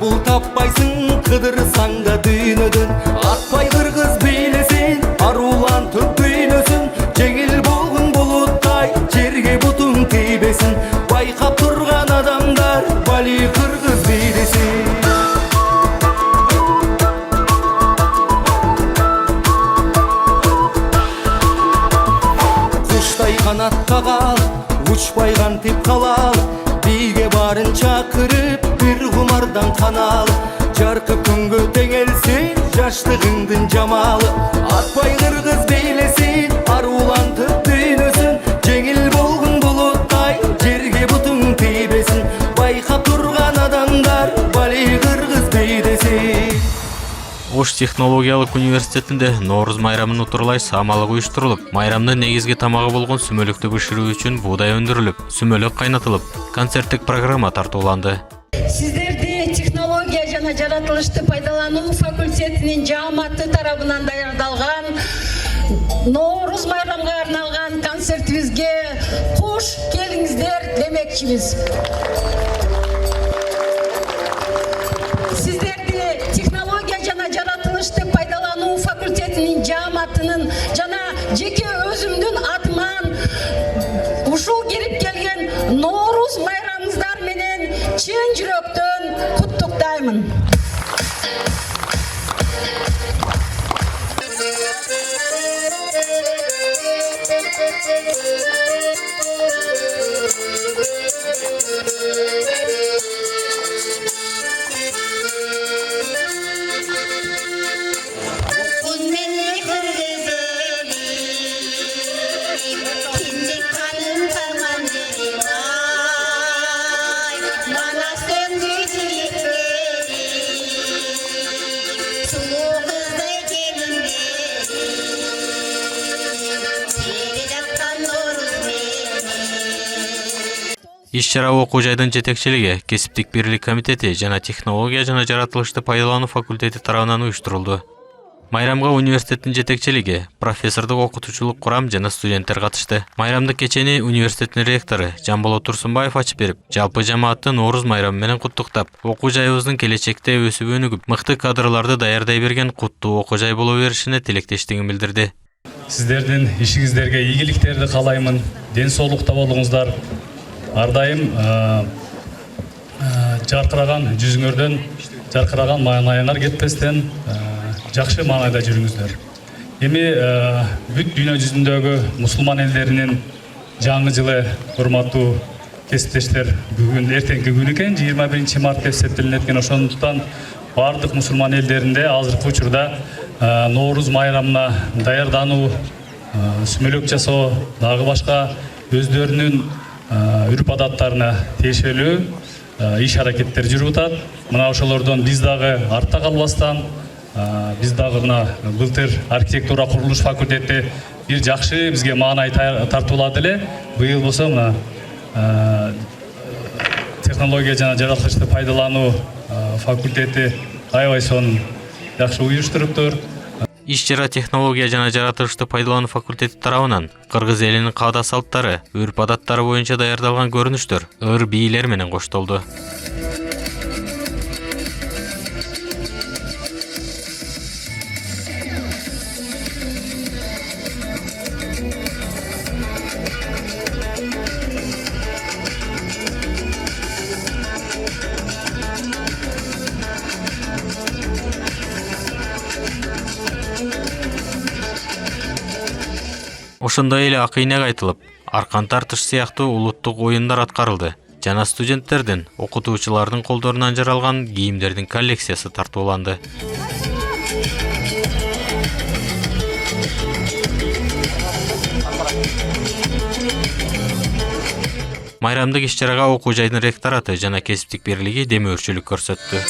кабыл таппайсың, кыдырсаң да дүйнөдөн. Атпай кыргыз бийлесин, арулантып дүйнөсүн. Жеңил болгон булуттай, жерге бутуң тийбесин. Байкап турган адамдар, бали кыргыз бийлесин. Куштай канат кагал, учпай кантип калал. Биге барын чакырып, бир кумардан канал. Жаркып күнгө теңелсин, жаштыгыңдын жамалы. Атпай кыргыз бийлесин, арулантып дүйнөсүн. Жеңил болгон булуттай, жерге бутуң тийбесин. Байкап турган адамдар, бали кыргыз бийлесин. Ош технологиялык университетинде Нооруз майрамын утурлай самалык уюштурулуп, майрамдын негизги тамагы болгон сүмөлүктү бышыруу үчүн буудай өндүрүлүп, сүмөлөк кайнатылып, концерттик программа тартууланды. Сиздерди технология жана жаратылышты пайдалануу факультетинин жааматы тарабынан даярдалган Нооруз майрамга арналган концертибизге кош келиңиздер демекчибиз. Сиздерди технология жана жаратылышты пайдалануу факультетинин жааматынын жана жеке өзүмдүн атыман ушул кирип келген Нооруз майрамыңыздар менен чын жүрөктөн куттуктаймын. Иш-чара окуу жайдын жетекчилиги, кесиптик бирлик комитети жана технология жана жаратылышты пайдалануу факультети тарабынан уюштурулду. Майрамга университеттин жетекчилиги, профессордук окутуучулук курам жана студенттер катышты. Майрамдык кечени университеттин ректору Жамболот Турсунбаев ачып берип, жалпы жамаатты Нооруз майрамы менен куттуктап, окуу жайыбыздын келечекте өсүп өнүгүп, мыкты кадрларды даярдай берген куттуу окуу жай боло беришине тилектештигин билдирди. Сиздердин ишиңиздерге ийгиликтерди каалаймын, ден соолукта болуңуздар. Ардайым жаркыраган жүзүңөрдөн жаркыраган маанайыңар кетпестен жакшы маанайда жүрүңүздөр. Эми бүт дүйнө жүзүндөгү мусулман элдеринин жаңы жылы, урматтуу кесиптештер, бүгүн эртеңки күн экен, 21 март деп эсептелинет экен. Ошондуктан бардык мусулман элдеринде азыркы учурда Нооруз майрамына даярдануу, сүмөлөк жасоо, дагы башка өздөрүнүн үрп адаттарына тиешелүү иш аракеттер жүрүп атат. Мына ошолордон биз дагы артта калбастан, биз дагы мына былтыр архитектура курулуш факультети бир жакшы бизге маанай тартуулады эле. Быйыл болсо мына технология жана жаратылышты пайдалануу факультети аябай сонун жакшы уюштуруптур. Иш-чара технология жана жаратылышты пайдалануу факультети тарабынан кыргыз элинин каада салттары, үрп адаттары боюнча даярдалган көрүнүштөр, ыр бийлер менен коштолду. Ошондой эле акыйнек айтылып, аркан тартыш сыяктуу улуттук оюндар аткарылды жана студенттердин, окутуучулардын колдорунан жаралган кийимдердин коллекциясы тартууланды. Майрамдык иш-чарага окуу жайдын ректораты жана кесиптик бирлиги демөөрчүлүк көрсөттү.